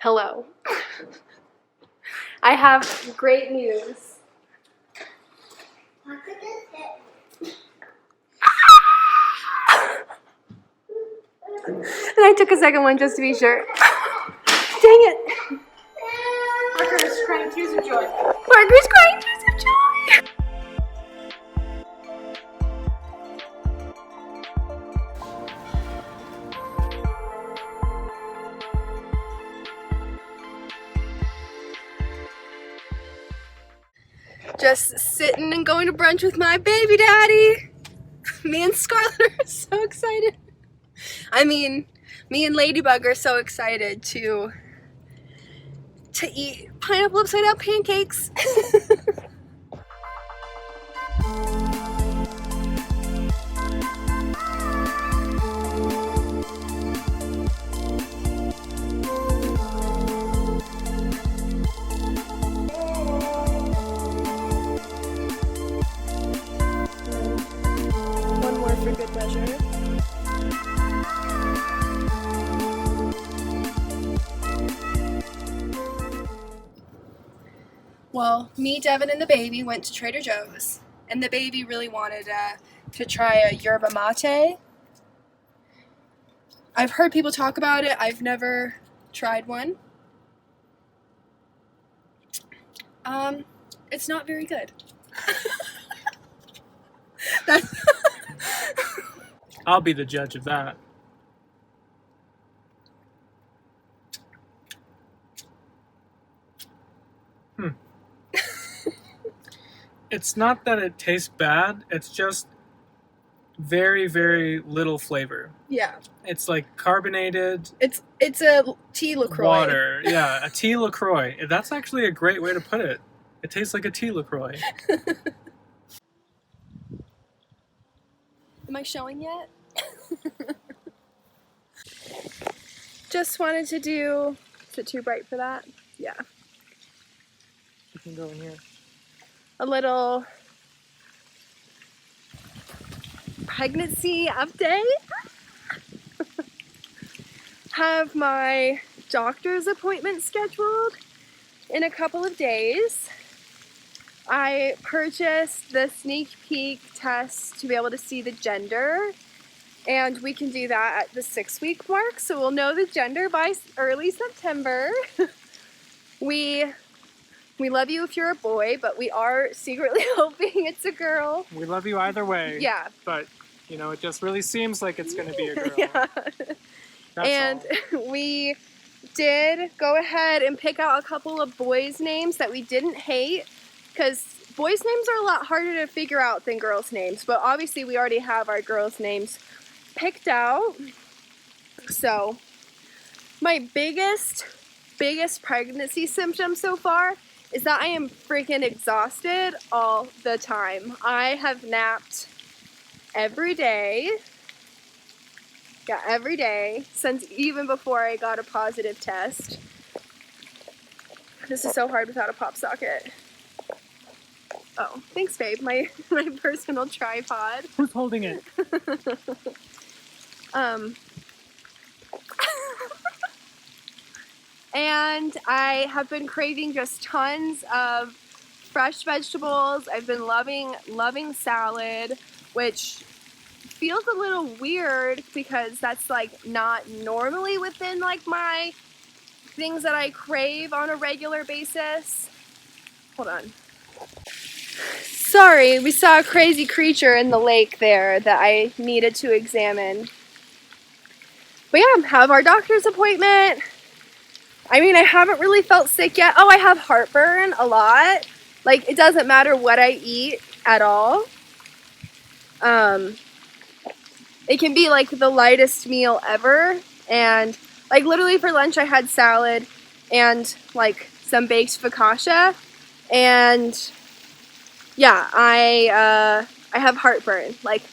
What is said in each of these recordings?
Hello. I have great news. And I took a second one just to be sure. Dang it. Parker's crying tears of joy. Parker's crying tears of joy. Just sitting and going to brunch with my baby daddy. Me and Scarlett are so excited. I mean, me and Ladybug are so excited to eat pineapple upside down pancakes. One more for good measure. Well, me, Devin, and the baby went to Trader Joe's, and the baby really wanted to try a yerba mate. I've heard people talk about it. I've never tried one. It's not very good. I'll be the judge of that. It's not that it tastes bad, it's just very, very little flavor. Yeah. It's like carbonated It's a tea LaCroix. water. Yeah, a tea LaCroix. That's actually a great way to put it. It tastes like a tea LaCroix. Am I showing yet? Just wanted to do... Is it too bright for that? Yeah. You can go in here. A little pregnancy update. Have my doctor's appointment scheduled in a couple of days. I purchased the sneak peek test to be able to see the gender, and we can do that at the 6-week mark, so we'll know the gender by early September. We love you if you're a boy, but we are secretly hoping it's a girl. We love you either way. Yeah. But, you know, it just really seems like it's going to be a girl. Yeah. That's And all. we did go ahead and pick out a couple of boys' names that we didn't hate, because boys' names are a lot harder to figure out than girls' names, but obviously we already have our girls' names picked out. So my biggest pregnancy symptom so far is that I am freaking exhausted all the time. I have napped every day. Yeah, every day since even before I got a positive test. This is so hard without a pop socket. Oh, thanks, babe. My personal tripod. Who's holding it? And I have been craving just tons of fresh vegetables. I've been loving salad, which feels a little weird because that's like not normally within like my things that I crave on a regular basis. Hold on. Sorry, we saw a crazy creature in the lake there that I needed to examine. But yeah, have our doctor's appointment. I mean, I haven't really felt sick yet. Oh, I have heartburn a lot. Like, it doesn't matter what I eat at all. It can be like the lightest meal ever. And like literally for lunch I had salad and like some baked focaccia. And yeah, I have heartburn. Like,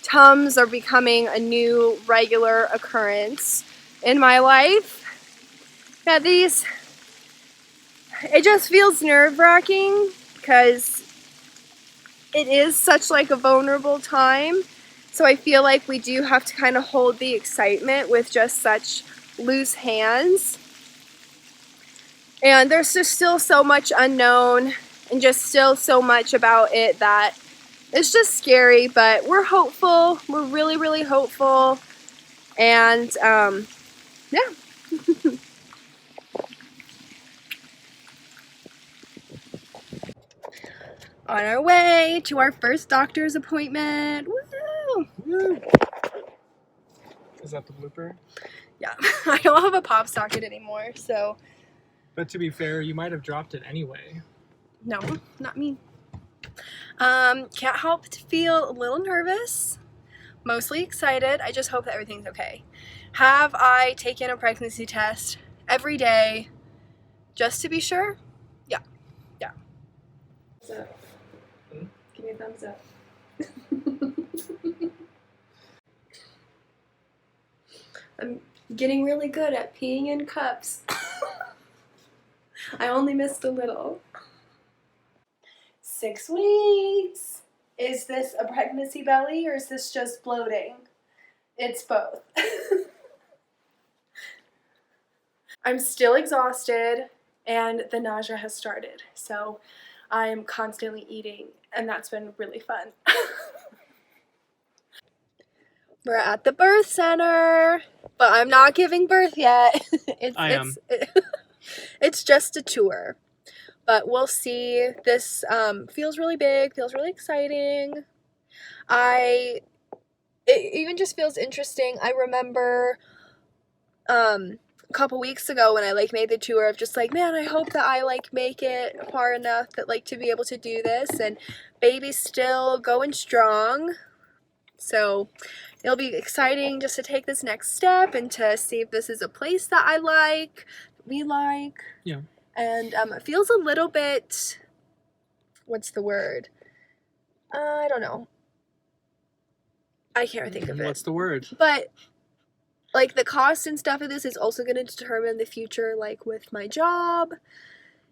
Tums are becoming a new regular occurrence in my life. Yeah, it just feels nerve-wracking because it is such like a vulnerable time. So I feel like we do have to kind of hold the excitement with just such loose hands. And there's just still so much unknown and just still so much about it that it's just scary, but we're hopeful. We're really, really hopeful. And yeah. On our way to our first doctor's appointment. Woo! Woo. Is that the blooper? Yeah, I don't have a pop socket anymore, so. But to be fair, you might have dropped it anyway. No, not me. Can't help to feel a little nervous, mostly excited. I just hope that everything's okay. Have I taken a pregnancy test every day just to be sure? Yeah, yeah. Thumbs up. Give me a thumbs up. I'm getting really good at peeing in cups. I only missed a little. 6 weeks. Is this a pregnancy belly or is this just bloating? It's both. I'm still exhausted and the nausea has started, so I'm constantly eating and that's been really fun. We're at the birth center, but I'm not giving birth yet. It's just a tour, but we'll see. This feels really big, feels really exciting. It even just feels interesting. I remember a couple weeks ago when I made the tour of just man, I hope that I make it far enough that to be able to do this, and baby's still going strong. So it'll be exciting just to take this next step and to see if this is a place that we like. Yeah. And it feels a little bit, what's the word? I don't know. I can't think of it. What's the word? But the cost and stuff of this is also going to determine the future, with my job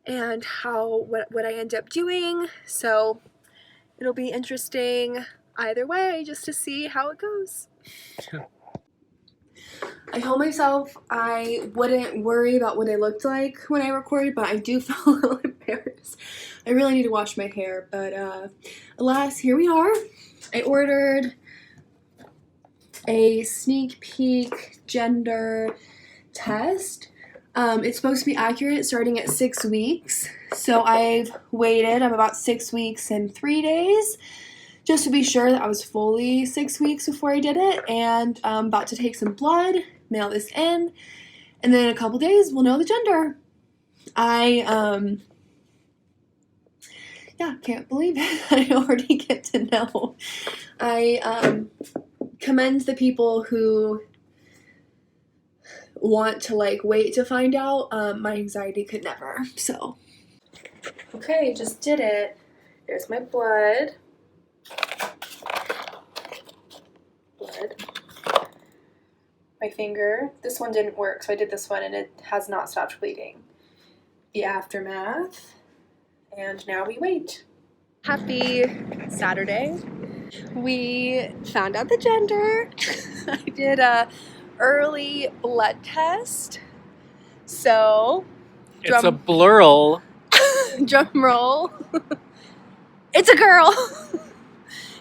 and what I end up doing. So it'll be interesting either way, just to see how it goes. I told myself I wouldn't worry about what I looked like when I recorded, but I do feel a little embarrassed. I really need to wash my hair, but alas, here we are. I ordered a sneak peek gender test. It's supposed to be accurate starting at 6 weeks, so I've waited. I'm about 6 weeks and 3 days, just to be sure that I was fully 6 weeks before I did it, and I'm about to take some blood, mail this in, and then in a couple days we'll know the gender. I can't believe it. I already get to know. I commend the people who want to wait to find out. My anxiety could never. So okay, just did it. There's my blood. My finger. This one didn't work, so I did this one and it has not stopped bleeding. The aftermath. And now we wait. Happy Saturday. We found out the gender. I did a early blood test. So It's a blurl. Drum roll. It's a girl.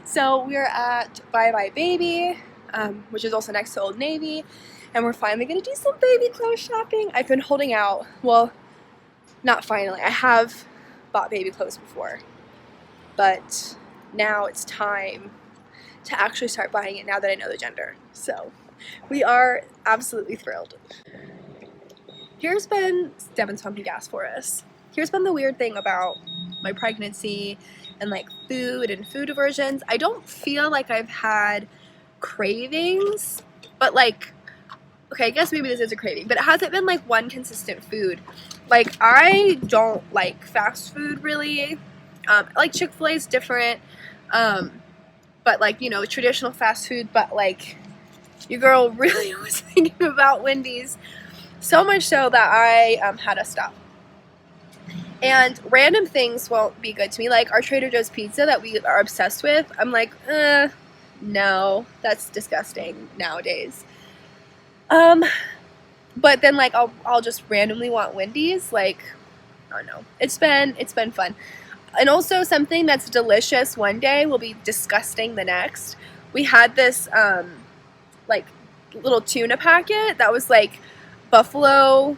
So we're at Bye Bye Baby, which is also next to Old Navy, and we're finally gonna do some baby clothes shopping. I've been holding out. Well, not finally. I have bought baby clothes before, but now it's time to actually start buying it now that I know the gender. So we are absolutely thrilled. Devin's pumping gas for us. Here's been the weird thing about my pregnancy and food and food aversions. I don't feel like I've had cravings, but okay, I guess maybe this is a craving, but it hasn't been one consistent food. I don't like fast food really. Chick-fil-A is different, but traditional fast food, but your girl really was thinking about Wendy's, so much so that I had to stop. And random things won't be good to me, our Trader Joe's pizza that we are obsessed with. I'm no, that's disgusting nowadays. but then like I'll just randomly want Wendy's. Like, I don't know. It's been fun. And also something that's delicious one day will be disgusting the next. We had this like little tuna packet that was like buffalo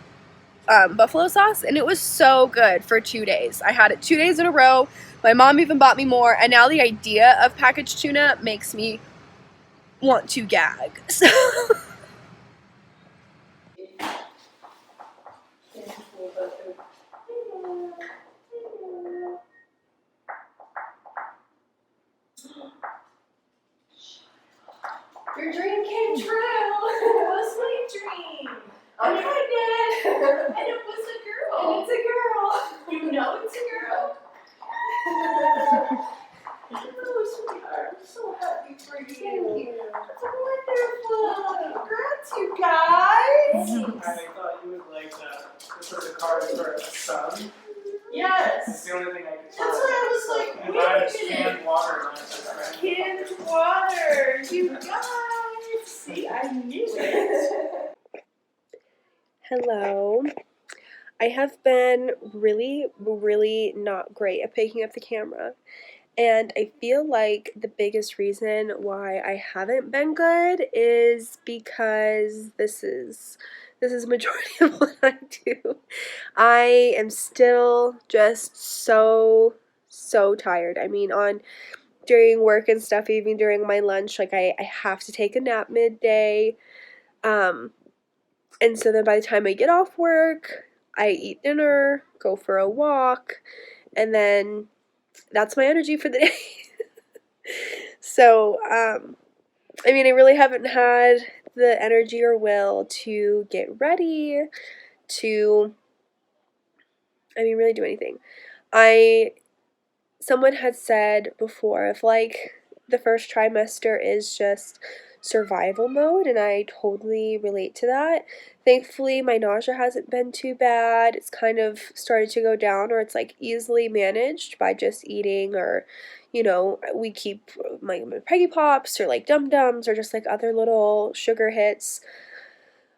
buffalo sauce, and it was so good for 2 days. I had it 2 days in a row. My mom even bought me more, and now the idea of packaged tuna makes me want to gag. So your dream came true. It was my dream. I'm pregnant. And it was a girl. And it's a girl. You know it's a girl. Oh, sweetheart. I'm so happy for you. Thank you. Wonderful. Congrats, you guys. I thought you would like that. This was a card for a son. Yes. It's the only thing I could That's why I was like, and wait I a just minute. canned water and I just Canned water. You guys. See, I knew it. Hello. I have been really, really not great at picking up the camera. And I feel like the biggest reason why I haven't been good is because this is majority of what I do. I am still just so tired. I mean, during work and stuff, even during my lunch, like I have to take a nap midday. And so then by the time I get off work, I eat dinner, go for a walk, and then that's my energy for the day. So, I mean, I really haven't had the energy or will to get ready, to, I mean, really do anything. Someone had said before, if like the first trimester is just survival mode, and I totally relate to that. Thankfully, my nausea hasn't been too bad. It's kind of started to go down, or it's like easily managed by just eating, or we keep my Peggy Pops or like Dum Dums or just like other little sugar hits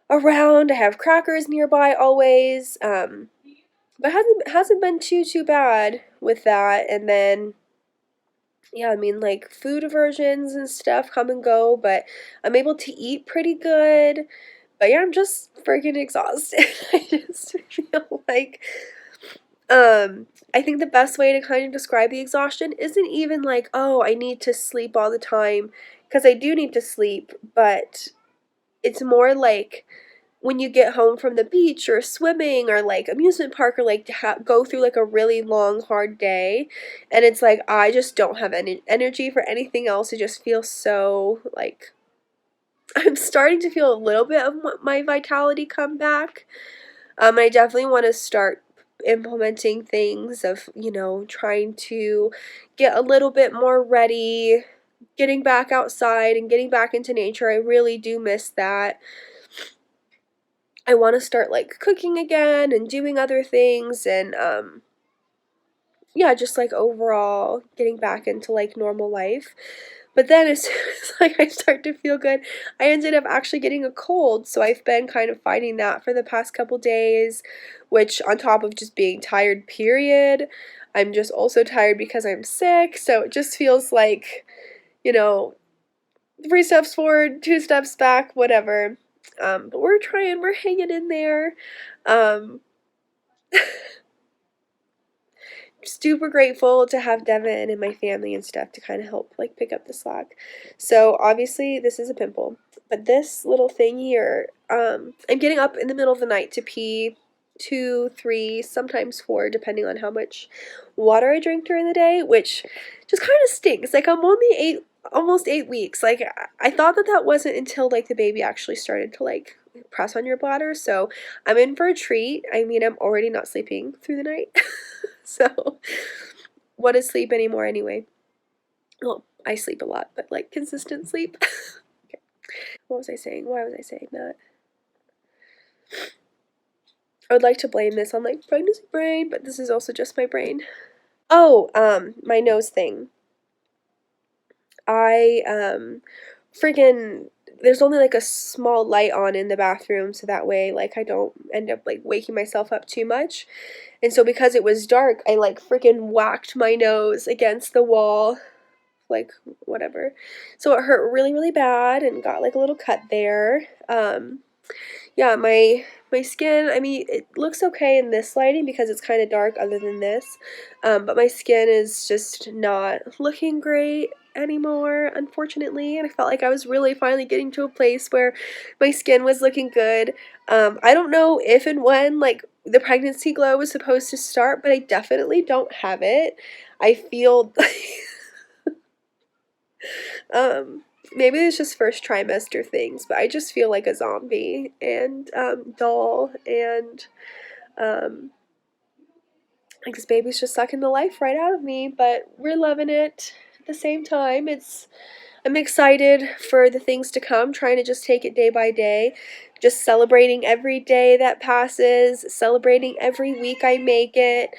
around. I have crackers nearby always. But hasn't been too bad with that. And then yeah, I mean, like, food aversions and stuff come and go, but I'm able to eat pretty good. But yeah, I'm just freaking exhausted. I just feel like, I think the best way to kind of describe the exhaustion isn't even like, oh, I need to sleep all the time, because I do need to sleep, but it's more like when you get home from the beach or swimming or like amusement park, or like go through like a really long hard day, and it's like I just don't have any energy for anything else. It just feels so like I'm starting to feel a little bit of my vitality come back. I definitely want to start implementing things of trying to get a little bit more ready, getting back outside and getting back into nature. I really do miss that. I want to start like cooking again and doing other things, and yeah, just like overall getting back into like normal life. But then as soon as like I start to feel good, I ended up actually getting a cold. So I've been kind of fighting that for the past couple days, which on top of just being tired, period, I'm just also tired because I'm sick. So it just feels like, 3 steps forward, 2 steps back, whatever. But we're hanging in there. Um, Super grateful to have Devin and my family and stuff to kind of help like pick up the slack. So obviously this is a pimple, but this little thing here, I'm getting up in the middle of the night to pee 2, 3, sometimes 4, depending on how much water I drink during the day, which just kind of stinks. Like I'm only almost 8 weeks. Like I thought that wasn't until like the baby actually started to like press on your bladder. So I'm in for a treat. I mean, I'm already not sleeping through the night. So, what is sleep anymore anyway? Well, I sleep a lot, but like consistent sleep. Okay. What was I saying? Why was I saying that? I would like to blame this on like pregnancy brain, but this is also just my brain. Oh, my nose thing. I freaking there's only like a small light on in the bathroom, so that way like I don't end up like waking myself up too much. And so because it was dark, I like freaking whacked my nose against the wall, like whatever. So it hurt really, really bad and got like a little cut there. Yeah, my skin, I mean, it looks okay in this lighting because it's kind of dark other than this, but my skin is just not looking great anymore, unfortunately, and I felt like I was really finally getting to a place where my skin was looking good. I don't know if and when, like, the pregnancy glow was supposed to start, but I definitely don't have it. I feel um, maybe it's just first trimester things, but I just feel like a zombie and dull and like this baby's just sucking the life right out of me, but we're loving it at the same time. I'm excited for the things to come, trying to just take it day by day, just celebrating every day that passes, celebrating every week I make it.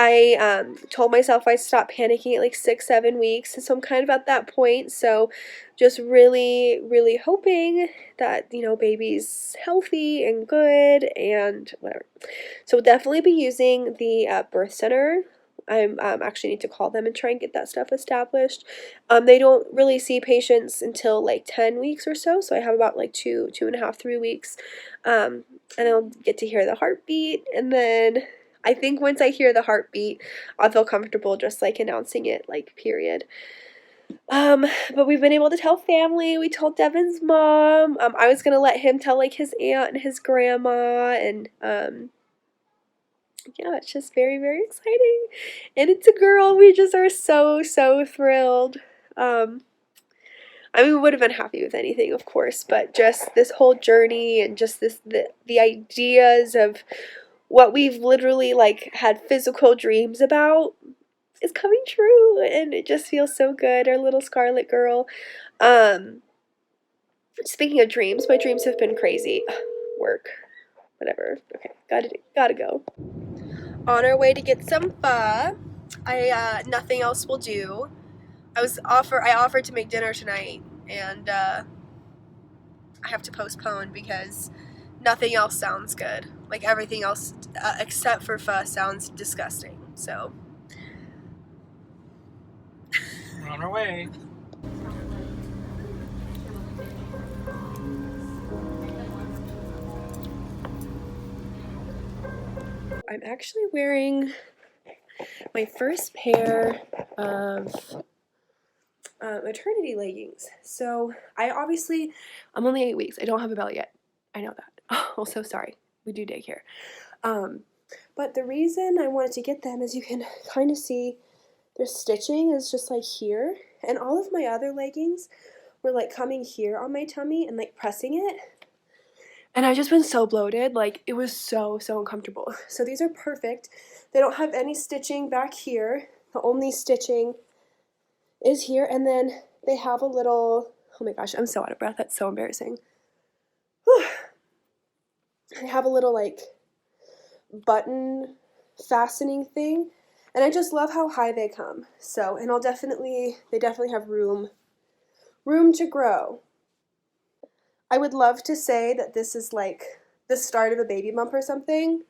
I told myself I'd stop panicking at like 6, 7 weeks, and so I'm kind of at that point. So just really, really hoping that, you know, baby's healthy and good and whatever. So we'll definitely be using the birth center. I'm actually need to call them and try and get that stuff established. They don't really see patients until like 10 weeks or so, so I have about like 2.5, 3 weeks, and I'll get to hear the heartbeat, and then I think once I hear the heartbeat, I'll feel comfortable just like announcing it, like, period. But we've been able to tell family. We told Devin's mom. I was gonna let him tell like his aunt and his grandma, and yeah, it's just very, very exciting. And it's a girl. We just are so, so thrilled. I mean, we would have been happy with anything, of course, but just this whole journey and just the ideas of what we've literally like had physical dreams about is coming true, and it just feels so good. Our little Scarlet girl. Speaking of dreams, my dreams have been crazy. Work, whatever. Okay, gotta go. On our way to get some pho. Nothing else will do. I offered to make dinner tonight, and I have to postpone because nothing else sounds good. Like everything else except for pho sounds disgusting. So We're on our way. I'm actually wearing my first pair of maternity leggings. So I'm only 8 weeks. I don't have a belly yet. I know that. Oh, so sorry. We do daycare. But the reason I wanted to get them is you can kind of see their stitching is just like here. And all of my other leggings were like coming here on my tummy and like pressing it. And I've just been so bloated. Like it was so, so uncomfortable. So these are perfect. They don't have any stitching back here. The only stitching is here. And then they have a little, oh my gosh, I'm so out of breath. That's so embarrassing. Whew. They have a little like button fastening thing, and I just love how high they come. So, and they definitely have room to grow. I would love to say that this is like the start of a baby bump or something,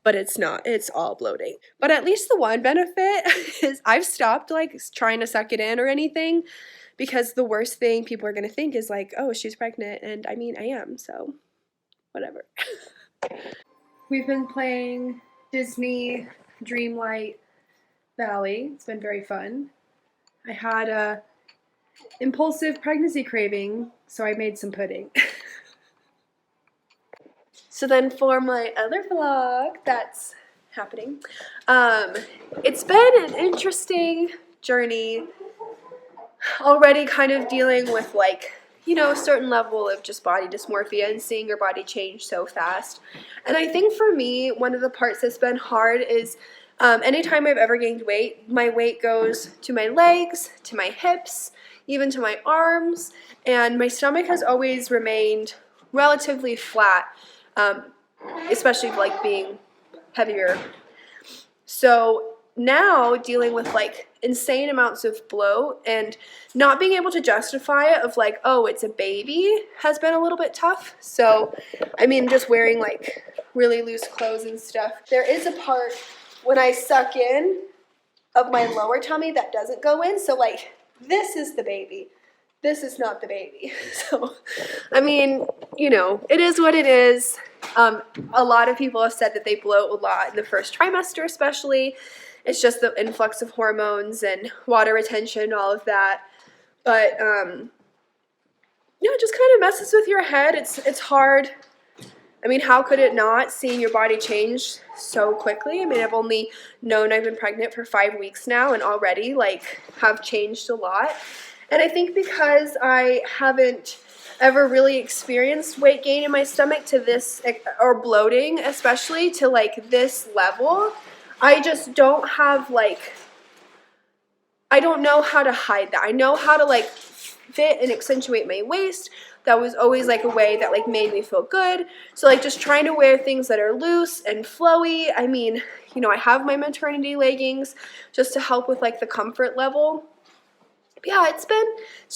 but it's not. It's all bloating. But at least the one benefit is I've stopped like trying to suck it in or anything, because the worst thing people are going to think is like, oh, she's pregnant, and I mean, I am, so whatever. We've been playing Disney Dreamlight Valley. It's been very fun. I had a impulsive pregnancy craving, so I made some pudding. So then for my other vlog that's happening, it's been an interesting journey already, kind of dealing with like, you know, a certain level of just body dysmorphia and seeing your body change so fast. And I think for me, one of the parts that's been hard is anytime I've ever gained weight, my weight goes to my legs, to my hips, even to my arms, and my stomach has always remained relatively flat, especially like being heavier. So now dealing with like insane amounts of bloat and not being able to justify it of like, oh, it's a baby has been a little bit tough. So, I mean, just wearing like really loose clothes and stuff. There is a part when I suck in of my lower tummy that doesn't go in. So like, this is the baby. This is not the baby. So, I mean, you know, it is what it is. A lot of people have said that they bloat a lot in the first trimester especially. It's just the influx of hormones and water retention, all of that. But, you know, it just kind of messes with your head. It's hard. I mean, how could it not, seeing your body change so quickly? I mean, I've only known I've been pregnant for 5 weeks now and already, like, have changed a lot. And I think because I haven't ever really experienced weight gain in my stomach to this, or bloating especially, to, like, this level, I just don't have, like, I don't know how to hide that. I know how to, like, fit and accentuate my waist. That was always, like, a way that, like, made me feel good. So, like, just trying to wear things that are loose and flowy. I mean, you know, I have my maternity leggings just to help with, like, the comfort level. Yeah, it's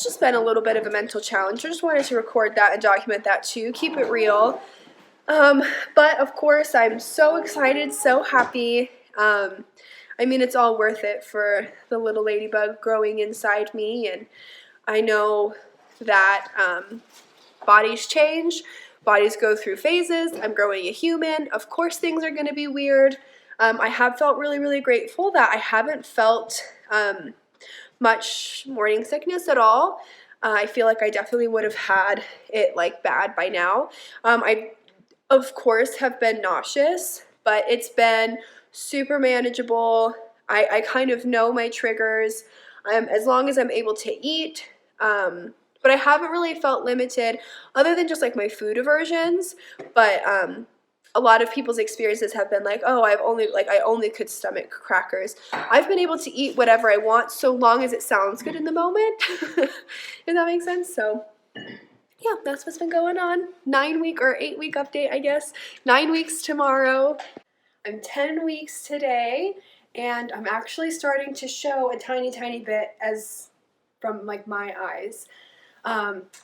just been a little bit of a mental challenge. I just wanted to record that and document that too, keep it real. But of course, I'm so excited, so happy. I mean, it's all worth it for the little ladybug growing inside me, and I know that bodies change, bodies go through phases. I'm growing a human. Of course, things are going to be weird. I have felt really, really grateful that I haven't felt much morning sickness at all. I feel like I definitely would have had it like bad by now. I, of course, have been nauseous, but it's been super manageable. I kind of know my triggers as long as I'm able to eat. But I haven't really felt limited other than just like my food aversions. But a lot of people's experiences have been like, oh, I only could stomach crackers. I've been able to eat whatever I want so long as it sounds good in the moment. If that makes sense. So yeah, that's what's been going on. 9-week or 8-week update, I guess. 9 weeks tomorrow. I'm 10 weeks today, and I'm actually starting to show a tiny, tiny bit as from like my eyes.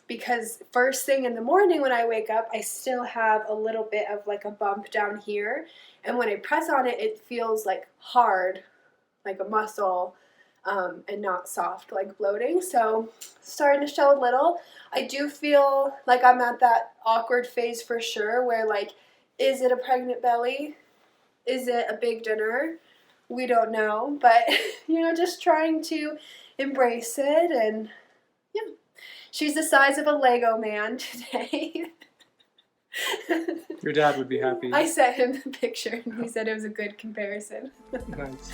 Because first thing in the morning when I wake up, I still have a little bit of like a bump down here, and when I press on it, it feels like hard, like a muscle, and not soft, like bloating. So starting to show a little. I do feel like I'm at that awkward phase for sure, where like, is it a pregnant belly? Is it a big dinner? We don't know, but you know, just trying to embrace it. And yeah, she's the size of a Lego man today. Your dad would be happy. I sent him the picture and he said it was a good comparison. Nice.